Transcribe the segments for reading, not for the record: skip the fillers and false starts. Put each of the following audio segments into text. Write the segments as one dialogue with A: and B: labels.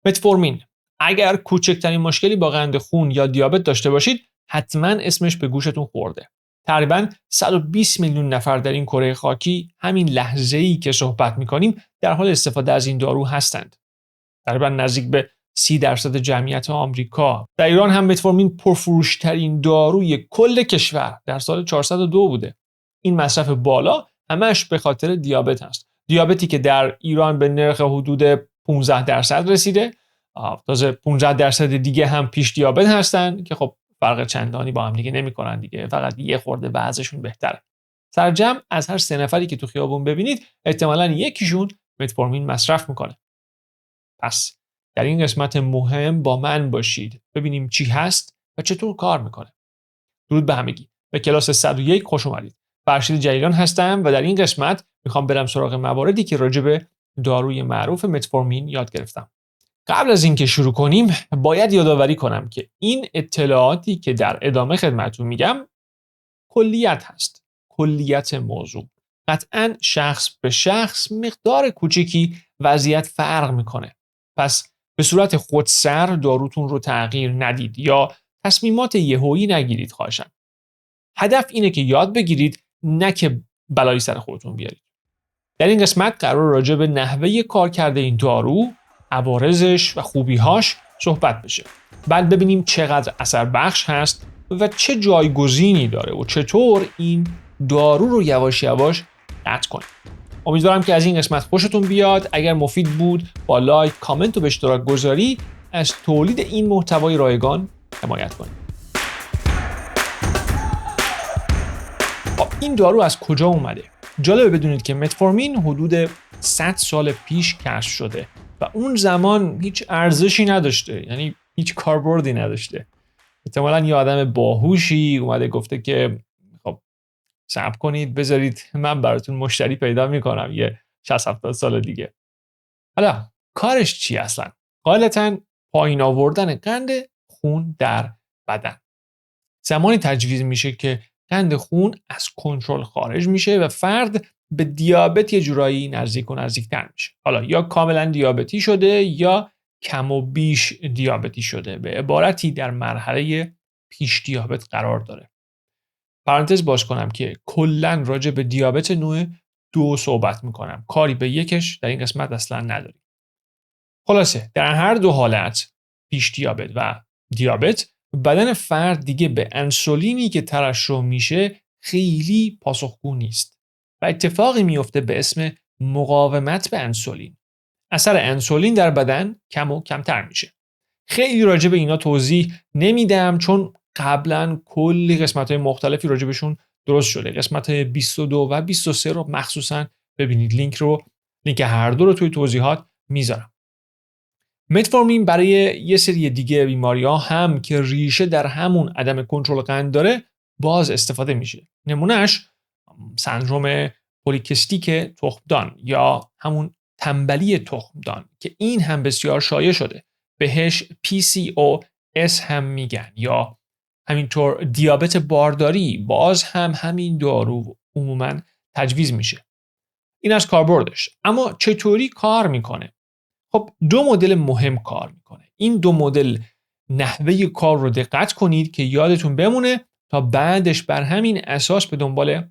A: متفورمین. اگر کوچکترین مشکلی با قند خون یا دیابت داشته باشید، حتما اسمش به گوشتون خورده. تقریباً 120 میلیون نفر در این کره خاکی همین لحظه‌ای که صحبت می‌کنیم در حال استفاده از این دارو هستند. تقریباً نزدیک به 30% جمعیت آمریکا. در ایران هم متفورمین پرفروش‌ترین داروی کل کشور در سال 402 بوده. این مصرف بالا همش به خاطر دیابت است. دیابتی که در ایران به نرخ حدود 15% رسیده. تازه 15% دیگه هم پیش دیابت هستن که خب فرق چندانی با هم دیگه نمی‌کنن دیگه، فقط یه خورده وضعشون بهتره. سرجم از هر 3 نفری که تو خیابون ببینید احتمالاً یکیشون متفورمین مصرف میکنه. پس در این قسمت مهم با من باشید ببینیم چی هست و چطور کار میکنه. درود به همگی. به کلاس 101 خوش اومدید. فرشید جلیلان هستم و در این قسمت میخوام برم سراغ مواردی که راجع به داروی معروف متفورمین یاد گرفتم. قبل از اینکه شروع کنیم باید یادآوری کنم که این اطلاعاتی که در ادامه خدمتتون میگم کلیت هست. کلیت موضوع. قطعاً شخص به شخص مقدار کوچیکی وضعیت فرق میکنه. پس به صورت خودسر داروتون رو تغییر ندید یا تصمیمات یهویی نگیرید خواهشاً. هدف اینه که یاد بگیرید، نه که بلایی سر خودتون بیارید. در این قسمت قرار راجع به نحوه کارکرد این دارو، عوارضش و خوبیهاش صحبت بشه. بعد ببینیم چقدر اثر بخش هست و چه جایگزینی داره و چطور این دارو رو یواش یواش قطع کنیم. امیدوارم که از این قسمت خوشتون بیاد. اگر مفید بود با لایک، کامنت و به اشتراک گذاری از تولید این محتوای رایگان حمایت کنید. این دارو از کجا اومده؟ جالبه بدونید که متفورمین حدود 100 سال پیش کشف شده و اون زمان هیچ ارزشی نداشته، یعنی هیچ کاربردی نداشته. احتمالاً یه آدم باهوشی اومده گفته که خب صبر کنید بذارید من براتون مشتری پیدا میکنم یه 60-70 سال دیگه. حالا کارش چی اصلا؟ غالباً پایین آوردن قند خون در بدن. زمانی تجویز میشه که قند خون از کنترل خارج میشه و فرد به دیابت یه جورایی نزدیکتر میشه. حالا یا کاملا دیابتی شده یا کم و بیش دیابتی شده. به عبارتی در مرحله پیش دیابت قرار داره. پرانتز باز کنم که کلا راجع به دیابت نوع 2 صحبت میکنم. کاری به یکش در این قسمت اصلا نداریم. خلاصه در هر دو حالت، پیش دیابت و دیابت، بدن فرد دیگه به انسولینی که ترشح میشه خیلی پاسخگو نیست و اتفاقی میفته به اسم مقاومت به انسولین. اثر انسولین در بدن کم و کمتر میشه. خیلی راجع به اینا توضیح نمیدم چون قبلا کلی قسمت‌های مختلفی راجع بهشون درست شده. قسمت 22 و 23 رو مخصوصا ببینید. لینک هر دو رو توی توضیحات میذارم. متفورمین برای یه سری دیگه بیماری‌ها هم که ریشه در همون عدم کنترل قند داره باز استفاده میشه. نمونهش سندروم پلیکیستیک تخمدان یا همون تنبلی تخمدان که این هم بسیار شایع شده. بهش PCOS هم میگن یا همینطور دیابت بارداری، باز هم همین دارو عموماً تجویز میشه. این از کاربردش. اما چطوری کار میکنه؟ خب 2 مدل مهم کار میکنه. این 2 مدل نحوه کار رو دقت کنید که یادتون بمونه تا بعدش بر همین اساس به دنبال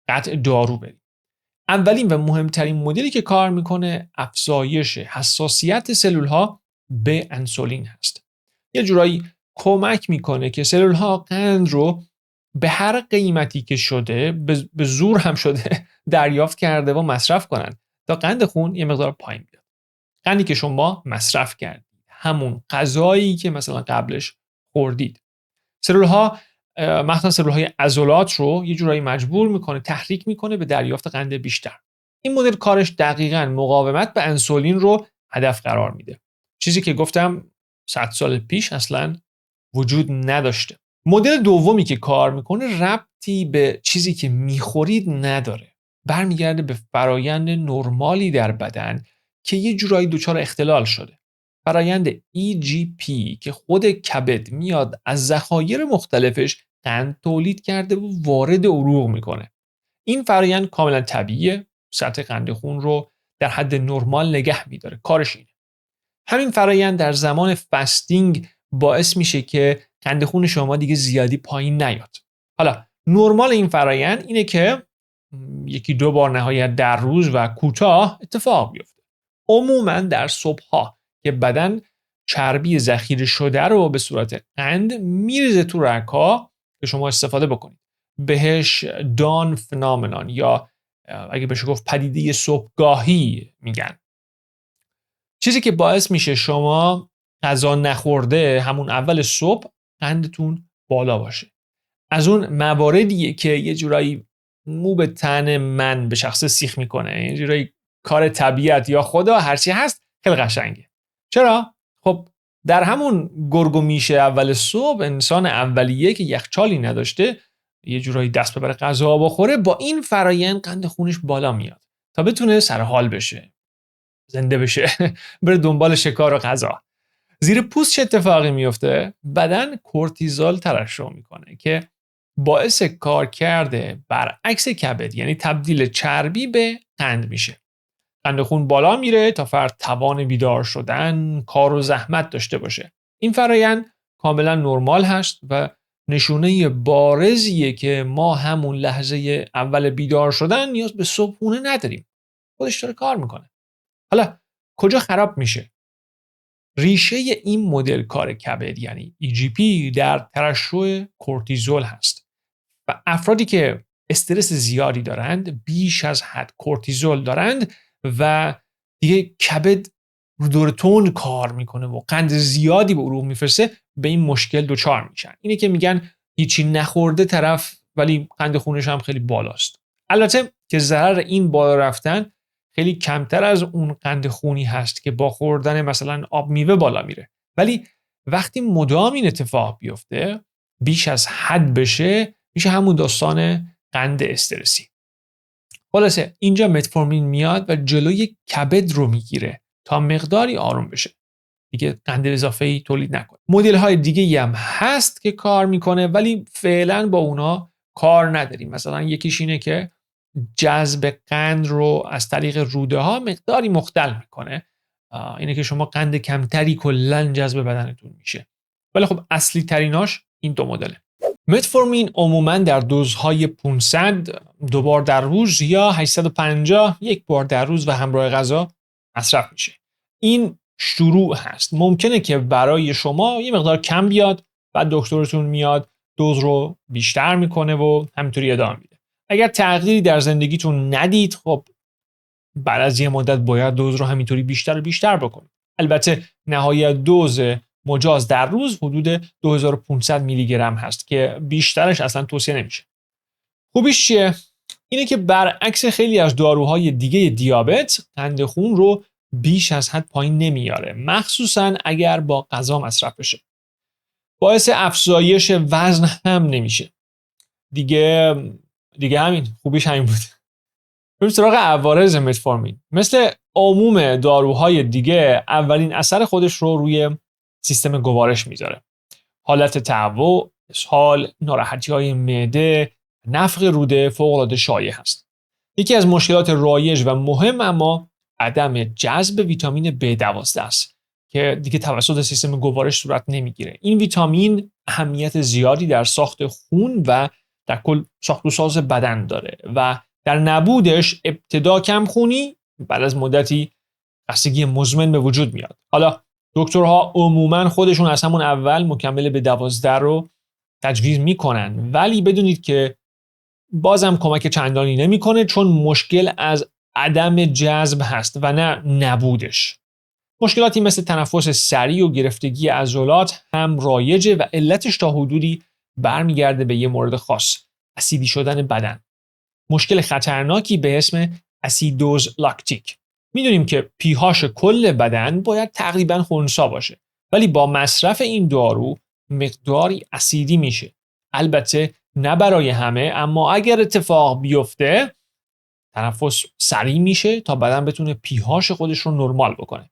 A: قطع دارو برید. اولین و مهمترین مدلی که کار میکنه افزایش حساسیت سلول ها به انسولین هست. یه جورایی کمک میکنه که سلول ها قند رو به هر قیمتی که شده، به زور هم شده، دریافت کرده و مصرف کنن تا قند خون یه مقدار پایین بیاد. قندی که شما مصرف کردید، همون غذایی که مثلا قبلش خوردید. سلول ها مثلا سلول های عضلات رو یه جورایی مجبور میکنه، تحریک میکنه به دریافت قند بیشتر. این مدل کارش دقیقاً مقاومت به انسولین رو هدف قرار میده. چیزی که گفتم 100 سال پیش اصلا وجود نداشته. مدل دومی که کار میکنه ربطی به چیزی که میخورید نداره. برمیگرده به فرایند نرمالی در بدن که یه جورایی دچار اختلال شده. فرایند EGP که خود کبد میاد از ذخایر مختلفش قند تولید کرده و وارد عروق میکنه. این فرایند کاملا طبیعیه. سطح قند خون رو در حد نرمال نگه میداره. کارش اینه. همین فرایند در زمان فستینگ باعث میشه که قند خون شما دیگه زیادی پایین نیاد. حالا نرمال این فرایند اینه که 1-2 بار نهایت در روز و کوتاه اتفاق بیفته. عموما در صبح‌ها که بدن چربی ذخیره شده رو به صورت قند میریزه تو رگ‌ها که شما استفاده بکنید. بهش دان فنومنون یا اگه بشه گفت پدیده صبحگاهی میگن. چیزی که باعث میشه شما غذا نخورده همون اول صبح قندتون بالا باشه. از اون مواردیه که یه جورایی مو به تن من به شخص سیخ میکنه، یه جورایی کار طبیعت یا خدا هرچی هست خیلی قشنگه. چرا؟ خب در همون گرگ و میشه اول صبح انسان اولیه که یخچالی نداشته یه جورایی دست ببره غذا بخوره، با این فرایند قند خونش بالا میاد تا بتونه سرحال بشه، زنده بشه، بره دنبال شکار و غذا. زیر پوست چه اتفاقی میفته؟ بدن کورتیزول ترشح میکنه که باعث کار کرده برعکس کبد، یعنی تبدیل چربی به قند میشه. قند خون بالا میره تا فرد توان بیدار شدن، کار و زحمت داشته باشه. این فرایند کاملا نرمال هست و نشونه بارزیه که ما همون لحظه اول بیدار شدن نیاز به صبحونه نداریم. خودش داره کار میکنه. حالا کجا خراب میشه؟ ریشه این مدل کار کبد یعنی EGP در ترشح کورتیزول هست و افرادی که استرس زیادی دارند، بیش از حد کورتیزول دارند و دیگه کبد رو دور تون کار میکنه و قند زیادی به عروق میفرسته، به این مشکل دچار میشن. اینه که میگن هیچی نخورده طرف ولی قند خونش هم خیلی بالاست. البته که ضرر این بالا رفتن خیلی کمتر از اون قند خونی هست که با خوردن مثلا آب میوه بالا میره، ولی وقتی مدام این اتفاق بیفته بیش از حد بشه میشه همون داستان قند استرسی. خلاصه اینجا متفورمین میاد و جلوی کبد رو میگیره تا مقداری آروم بشه، دیگه قند اضافه‌ای تولید نکنه. مدل های دیگه هم هست که کار میکنه ولی فعلا با اونا کار نداریم. مثلا یکیش اینه که جذب قند رو از طریق روده ها مقداری مختل میکنه، اینه که شما قند کمتری کلا جذب بدنتون میشه. ولی خب اصلی تریناش این 2 مدله. متفورمین عموما در دوزهای 500 2 بار در روز یا 850 1 بار در روز و همراه غذا مصرف میشه. این شروع هست. ممکنه که برای شما یه مقدار کم بیاد، بعد دکترتون میاد دوز رو بیشتر میکنه و همینطوری ادامه میده. اگر تغییری در زندگیتون ندید، خب بعد از یه مدت باید دوز رو همینطوری بیشتر و بیشتر بکنید. البته نهایت دوز مجاز در روز حدود 2500 میلی گرم هست که بیشترش اصلا توصیه نمیشه. خوبیش چیه؟ اینه که برعکس خیلی از داروهای دیگه دیابت قند خون رو بیش از حد پایین نمیاره، مخصوصا اگر با غذا مصرف بشه. باعث افزایش وزن هم نمیشه. دیگه همین، خوبیش همین بود. بریم سراغ عوارض متفورمین. مثل عموم داروهای دیگه اولین اثر خودش رو روی سیستم گوارش میذاره. حالت تهوع، اسهال، ناراحتی‌های معده، نفخ روده فوق‌العاده شایع هست. یکی از مشکلات رایج و مهم اما عدم جذب ویتامین B12 است که دیگه توسط سیستم گوارش صورت نمیگیره. این ویتامین اهمیت زیادی در ساخت خون و در کل ساخت و ساز بدن داره و در نبودش ابتدا کم خونی، بعد از مدتی خستگی مزمن به وجود میاد. حالا دکترها عموما خودشون از همون اول مکمل B12 رو تجویز میکنن، ولی بدونید که بازم کمک چندانی نمیکنه، چون مشکل از عدم جذب هست و نه نبودش. مشکلاتی مثل تنفس سریع و گرفتگی عضلات هم رایجه و علتش تا حدودی برمیگرده به یه مورد خاص، اسیدی شدن بدن. مشکل خطرناکی به اسم اسیدوز لاکتیک. میدونیم که پی‌هاش کل بدن باید تقریبا خنثی باشه، ولی با مصرف این دارو مقداری اسیدی میشه. البته نه برای همه، اما اگر اتفاق بیفته تنفس سریع میشه تا بدن بتونه پی‌هاش خودش رو نرمال بکنه.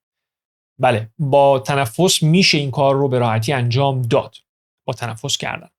A: بله، با تنفس میشه این کار رو به راحتی انجام داد، با تنفس کردن.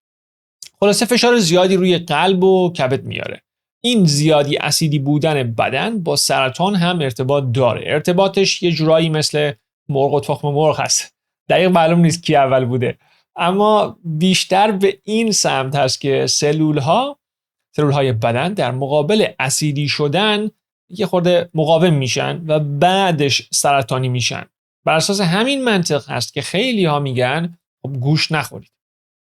A: خلاصه فشار زیادی روی قلب و کبد میاره. این زیادی اسیدی بودن بدن با سرطان هم ارتباط داره. ارتباطش یه جورایی مثل مرغ و تخم مرغ هست. دقیق معلوم نیست کی اول بوده، اما بیشتر به این سمت هست که سلولهای بدن در مقابل اسیدی شدن یه خورده مقاوم میشن و بعدش سرطانی میشن. بر اساس همین منطق هست که خیلی ها میگن خب گوشت نخورید،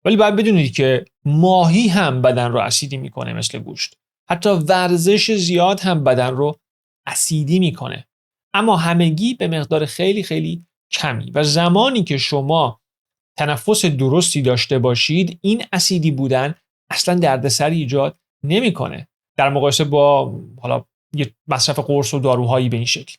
A: ولی باید بدونید که ماهی هم بدن رو اسیدی میکنه مثل گوشت. حتی ورزش زیاد هم بدن رو اسیدی میکنه، اما همگی به مقدار خیلی خیلی کمی. و زمانی که شما تنفس درستی داشته باشید، این اسیدی بودن اصلا دردسری ایجاد نمیکنه در مقایسه با حالا یه مصرف قرص و داروهایی به این شکل.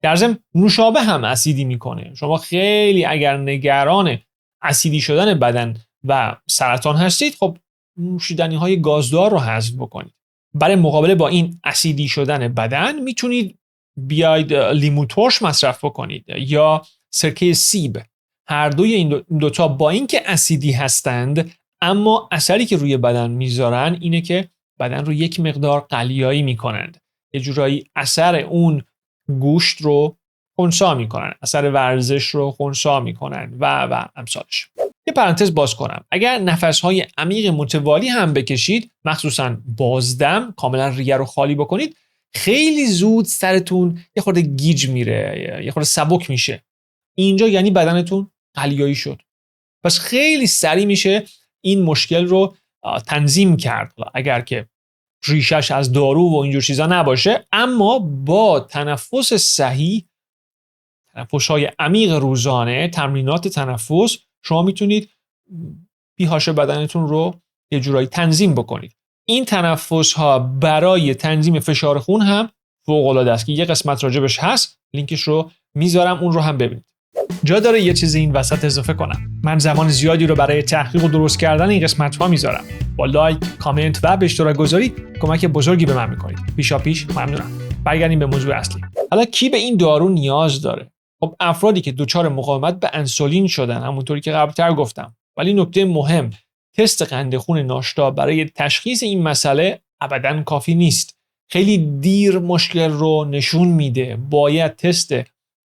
A: در ضمن نوشابه هم اسیدی میکنه. شما خیلی اگر نگران اسیدی شدن بدن و سرطان هستید، خب نوشیدنی های گازدار رو حذف بکنید. برای مقابله با این اسیدی شدن بدن میتونید بیاید لیمو ترش مصرف بکنید یا سرکه سیب. هر دوی این دوتا با اینکه اسیدی هستند، اما اثری که روی بدن میذارن اینه که بدن رو یک مقدار قلیایی میکنند. یه جورایی اثر اون گوشت رو خنثی میکنن، اثر ورزش رو خنثی میکنن و امثالش. یه پرانتز باز کنم، اگر نفسهای عمیق متوالی هم بکشید، مخصوصا بازدم، کاملا ریه رو خالی بکنید، خیلی زود سرتون یه خورده گیج میره، یه خورده سبک میشه. اینجا یعنی بدنتون قلیایی شد. پس خیلی سریع میشه این مشکل رو تنظیم کرد، اگر که ریشش از دارو و اینجور چیزا نباشه. اما با تنفس صحیح، تنفس‌های عمیق روزانه، تمرینات تنفس، شما میتونید pH بدنتون رو یه جورایی تنظیم بکنید. این تنفس‌ها برای تنظیم فشار خون هم فوق‌العاده است که یه قسمت راجبش هست، لینکش رو میذارم، اون رو هم ببینید. جا داره یه چیزی این وسط اضافه کنم. من زمان زیادی رو برای تحقیق و درست کردن این قسمت‌ها میذارم. با لایک، کامنت و به اشتراک گذاری کمک بزرگی به من میکنید. پیشاپیش ممنونم. برگردیم به موضوع اصلی. حالا کی به این دارو نیاز داره؟ خب افرادی که دچار مقاومت به انسولین شدن، همونطوری که قبلتر گفتم. ولی نکته مهم، تست قند خون ناشتا برای تشخیص این مسئله ابداً کافی نیست. خیلی دیر مشکل رو نشون میده. باید تست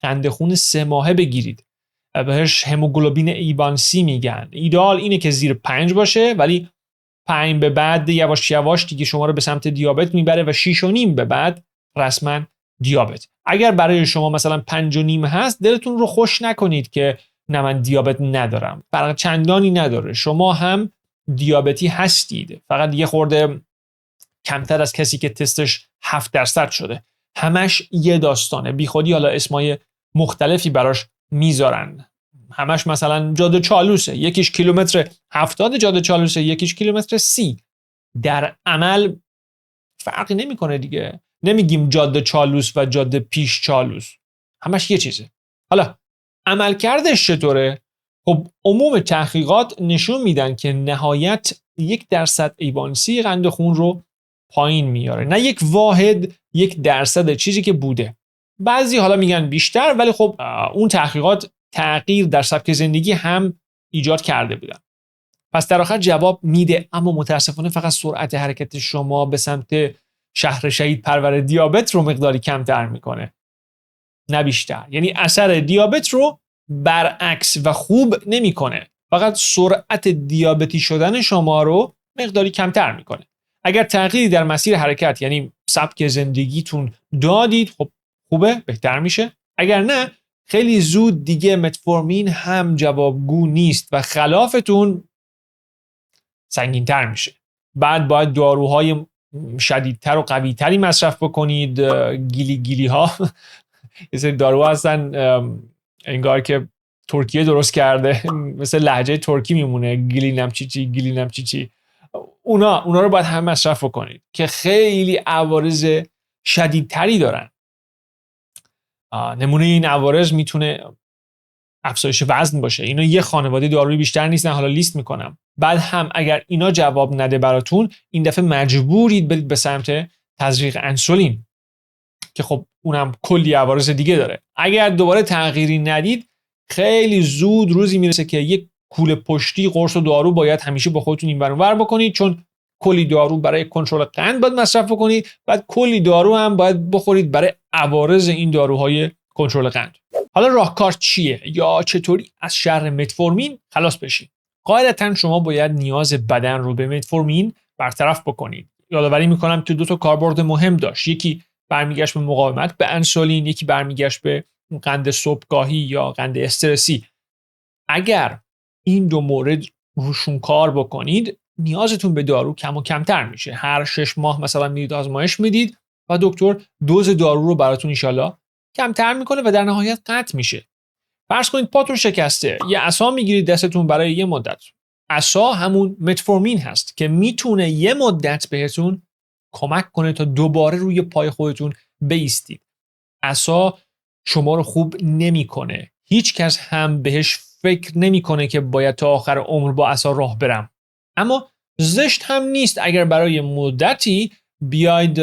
A: قند خون 3 ماهه بگیرید. بهش هموگلوبین ایوانسی میگن. ایدئال اینه که زیر 5 باشه، ولی 5 به بعد یواش یواش دیگه شما رو به سمت دیابت میبره و 6.5 به بعد رسما دیابت. اگر برای شما مثلا 5.5 هست، دلتون رو خوش نکنید که نه من دیابت ندارم. فرق چندانی نداره. شما هم دیابتی هستید، فقط یه خورده کمتر از کسی که تستش 7% شده. همش یه داستانه. بی خودی حالا اسمای مختلفی براش میذارن. همش مثلا جاده چالوسه، یکیش کیلومتر 70 جاده چالوسه، یکیش کیلومتر 30. در عمل فرقی نمیکنه دیگه. نمیگیم جاده چالوس و جاده پیش چالوس، همش یه چیزه. حالا عملکردش چطوره؟ خب عموم تحقیقات نشون میدن که نهایت 1% ایوانسی قند خون رو پایین میاره. نه 1 واحد، 1% چیزی که بوده. بعضی حالا میگن بیشتر، ولی خب اون تحقیقات تغییر در سبک زندگی هم ایجاد کرده بودن. پس در آخر جواب میده، اما متاسفانه فقط سرعت حرکت شما به سمت شهر شهید پرور دیابت رو مقداری کمتر میکنه، نه بیشتر. یعنی اثر دیابت رو برعکس و خوب نمیکنه، فقط سرعت دیابتی شدن شما رو مقداری کمتر میکنه. اگر تغییری در مسیر حرکت یعنی سبک زندگیتون دادید، خب خوبه، بهتر میشه. اگر نه، خیلی زود دیگه متفورمین هم جوابگو نیست و خلافتون سنگین‌تر میشه. بعد باید داروهای شدیدتر و قوی‌تری مصرف بکنید. گیلی ها یه سری داروها هستن انگار که ترکیه درست کرده، مثل لهجه ترکی میمونه، گیلی نمچیچی. اونا رو باید هم مصرف بکنید که خیلی عوارض شدیدتری دارن. نمونه این عوارض میتونه افزایش وزن باشه. اینا یه خانواده دارویی بیشتر نیستن، حالا لیست میکنم. بعد هم اگر اینا جواب نده براتون، این دفعه مجبورید برید به سمت تزریق انسولین که خب اونم کلی عوارض دیگه داره. اگر دوباره تغییری ندید، خیلی زود روزی میرسه که یک کوله پشتی قرص و دارو باید همیشه با خودتون این ور اون ور بکنید، چون کلی دارو برای کنترل قند باید مصرف بکنید، بعد کلی دارو هم باید بخورید برای عوارض این داروهای کنترل قند. حالا راهکار چیه یا چطوری از شر متفورمین خلاص بشیم؟ قاعدتا شما باید نیاز بدن رو به متفورمین برطرف بکنید. یادآوری میکنم که دو تا کاربرد مهم داشت. یکی برمیگشت به مقاومت به انسولین، یکی برمیگشت به قند صبحگاهی یا قند استرسی. اگر این دو مورد روشون کار بکنید، نیازتون به دارو کم و کمتر میشه. هر 6 ماه مثلا میرید آزمایش میدید و دکتر دوز دارو رو براتون انشالله کمتر میکنه و در نهایت قطع میشه. فرض کنید پاتون شکسته، یه عصا میگیرید دستتون برای یه مدت. عصا همون متفورمین هست که میتونه یه مدت بهتون کمک کنه تا دوباره روی پای خودتون بایستید. عصا شما رو خوب نمیکنه. هیچ کس هم بهش فکر نمیکنه که باید تا آخر عمر با عصا راه برم. اما زشت هم نیست اگر برای مدتی بیاید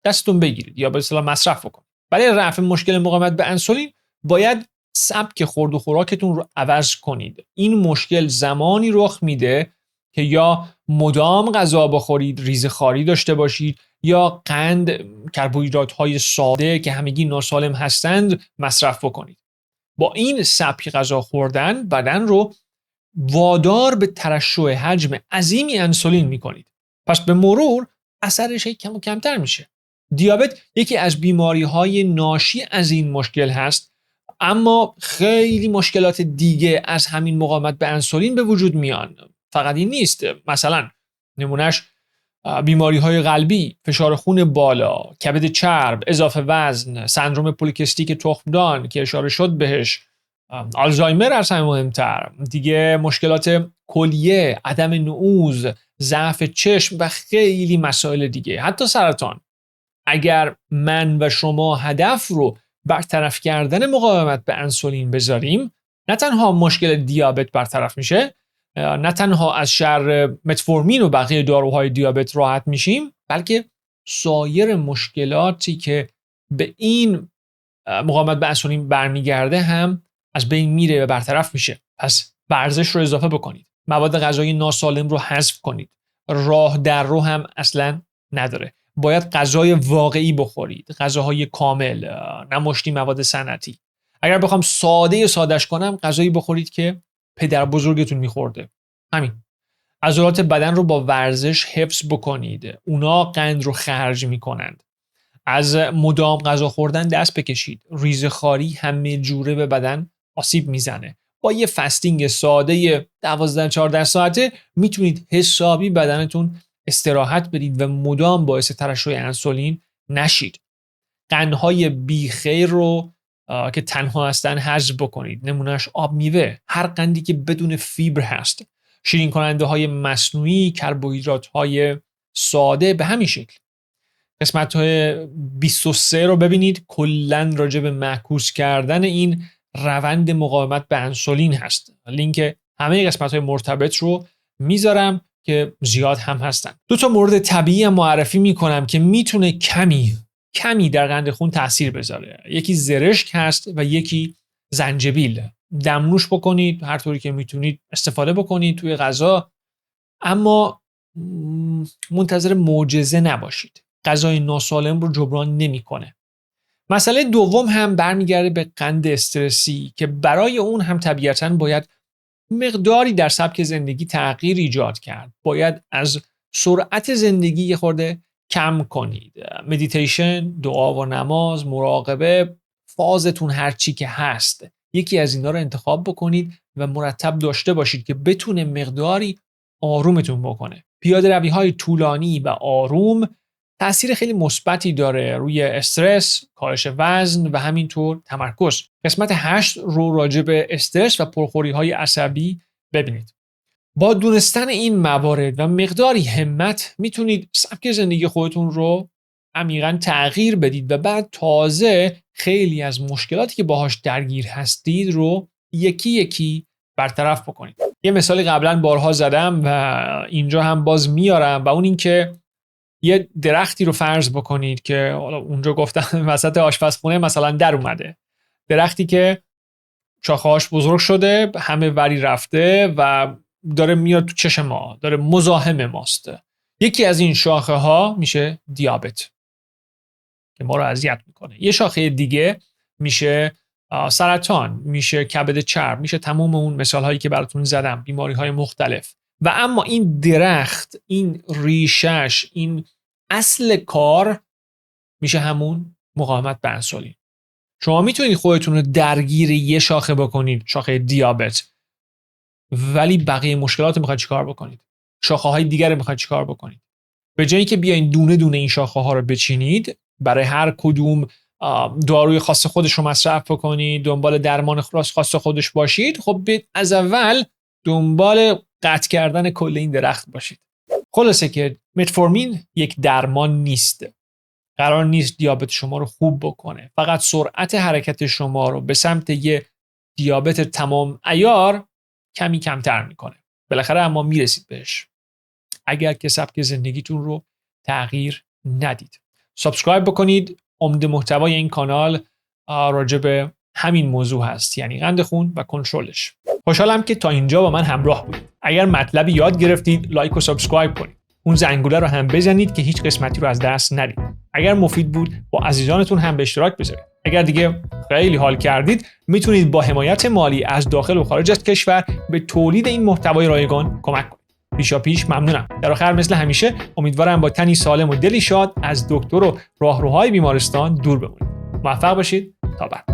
A: دستتون بگیرید یا به اصطلاح مصرف بکنید. برای رفع مشکل مقاومت به انسولین باید سبک خورد و خوراکتون رو عوض کنید. این مشکل زمانی رخ میده که یا مدام غذا بخورید، ریزخواری داشته باشید، یا قند، کربوهیدرات‌های ساده که همگی ناسالم هستند مصرف بکنید. با این سبک غذا خوردن بدن رو وادار به ترشح حجم عظیمی انسولین میکنید. پس به مرور اثرش کم و کمتر میشه. دیابت یکی از بیماری‌های ناشی از این مشکل هست، اما خیلی مشکلات دیگه از همین مقاومت به انسولین به وجود میان. فقط این نیست. مثلا نمونهش بیماری‌های قلبی، فشار خون بالا، کبد چرب، اضافه وزن، سندروم پولیکیستیک تخمدان که اشاره شد بهش، آلزایمر از همه مهمتر، دیگه مشکلات کلیه، عدم نعوذ، ضعف چشم و خیلی مسائل دیگه، حتی سرطان. اگر من و شما هدف رو برطرف کردن مقاومت به انسولین بذاریم، نه تنها مشکل دیابت برطرف میشه، نه تنها از شر متفورمین و بقیه داروهای دیابت راحت میشیم، بلکه سایر مشکلاتی که به این مقاومت به انسولین برمیگرده هم از بین میره و برطرف میشه. پس ورزش رو اضافه بکنید، مواد غذایی ناسالم رو حذف کنید، راه در رو هم اصلا نداره. باید غذای واقعی بخورید، غذاهای کامل، نه مشتی مواد صنعتی. اگر بخوام سادهش کنم، غذایی بخورید که پدر بزرگتون میخورده. همین. عضلات بدن رو با ورزش حفظ بکنید. اونا قند رو خرج میکنند. از مدام غذا خوردن دست بکشید. ریزخواری همه جوره به بدن آسیب میزنه. با یه فستینگ ساده 12-14 ساعته میتونید حسابی بدنتون استراحت بدید و مدام باعث ترشح انسولین نشید. قندهای بیخیر رو که تنها هستن حذف بکنید. نمونهش آب میوه، هر قندی که بدون فیبر هست، شیرین کننده های مصنوعی، کربوهیدرات های ساده به همین شکل. قسمت های 23 رو ببینید، کلن راجع به معکوس کردن این روند مقاومت به انسولین هست. لینک همه قسمت های مرتبط رو میذارم که زیاد هم هستن. دو تا مورد طبیعی هم معرفی میکنم که میتونه کمی در قند خون تاثیر بذاره. یکی زرشک هست و یکی زنجبیل. دمنوش بکنید، هر طوری که میتونید استفاده بکنید توی غذا، اما منتظر معجزه نباشید. غذای ناسالم رو جبران نمیکنه. مسئله دوم هم برمیگرده به قند استرسی که برای اون هم طبیعتاً باید مقداری در سبک زندگی تغییر ایجاد کرد. باید از سرعت زندگی یه خورده کم کنید. مدیتیشن، دعا و نماز، مراقبه، فازتون هر چی که هست، یکی از اینا رو انتخاب بکنید و مرتب داشته باشید که بتونه مقداری آرومتون بکنه. پیاده روی های طولانی و آروم تأثیر خیلی مثبتی داره روی استرس، کاهش وزن و همینطور تمرکز. قسمت 8 رو راجع به استرس و پرخوری های عصبی ببینید. با دونستن این موارد و مقداری همت میتونید سبک زندگی خودتون رو عمیقاً تغییر بدید و بعد تازه خیلی از مشکلاتی که باهاش درگیر هستید رو یکی یکی برطرف بکنید. یه مثالی قبلا بارها زدم و اینجا هم باز میارم و اون این که یه درختی رو فرض بکنید که اونجا گفتم وسط آشپزخونه مثلا در اومده. درختی که شاخه‌هاش بزرگ شده، همه وری رفته و داره میاد تو چشم ما، داره مزاحم ماست. یکی از این شاخه ها میشه دیابت که ما رو اذیت میکنه. یه شاخه دیگه میشه سرطان، میشه کبد چرب، میشه تمام اون مثال هایی که براتون زدم، بیماری های مختلف. و اما این درخت، این ریشش، این اصل کار میشه همون مقاومت به انسولین. شما میتونید خودتون رو درگیر یه شاخه بکنید، شاخه دیابت، ولی بقیه مشکلات رو میخواید چیکار بکنید؟ شاخه های دیگر رو میخواید چیکار بکنید؟ به جایی که بیاین دونه دونه این شاخه ها رو بچینید، برای هر کدوم داروی خاص خودش رو مصرف بکنید، دنبال درمان خاص خودش باشید، خب از اول دنبال قطع کردن کل این درخت باشید. خلاصه که متفورمین یک درمان نیست. قرار نیست دیابت شما رو خوب بکنه. فقط سرعت حرکت شما رو به سمت یه دیابت تمام عیار کمی کمتر میکنه. بالاخره اما میرسید بهش اگر که سبک زندگیتون رو تغییر ندید. سابسکرایب بکنید. عمده محتوای این کانال راجع به همین موضوع هست، یعنی قند خون و کنترلش. خوشحالم که تا اینجا با من همراه بودید. اگر مطلبی یاد گرفتید، لایک و سابسکرایب کنید. اون زنگوله رو هم بزنید که هیچ قسمتی رو از دست ندید. اگر مفید بود، با عزیزانتون هم به اشتراک بذارید. اگر دیگه خیلی حال کردید، میتونید با حمایت مالی از داخل و خارج از کشور به تولید این محتوای رایگان کمک کنید. پیشاپیش ممنونم. در آخر مثل همیشه امیدوارم با تنی سالم و دلی شاد از دکتر و راهروهای بیمارستان دور بمونید. موفق باشید. تا بعد.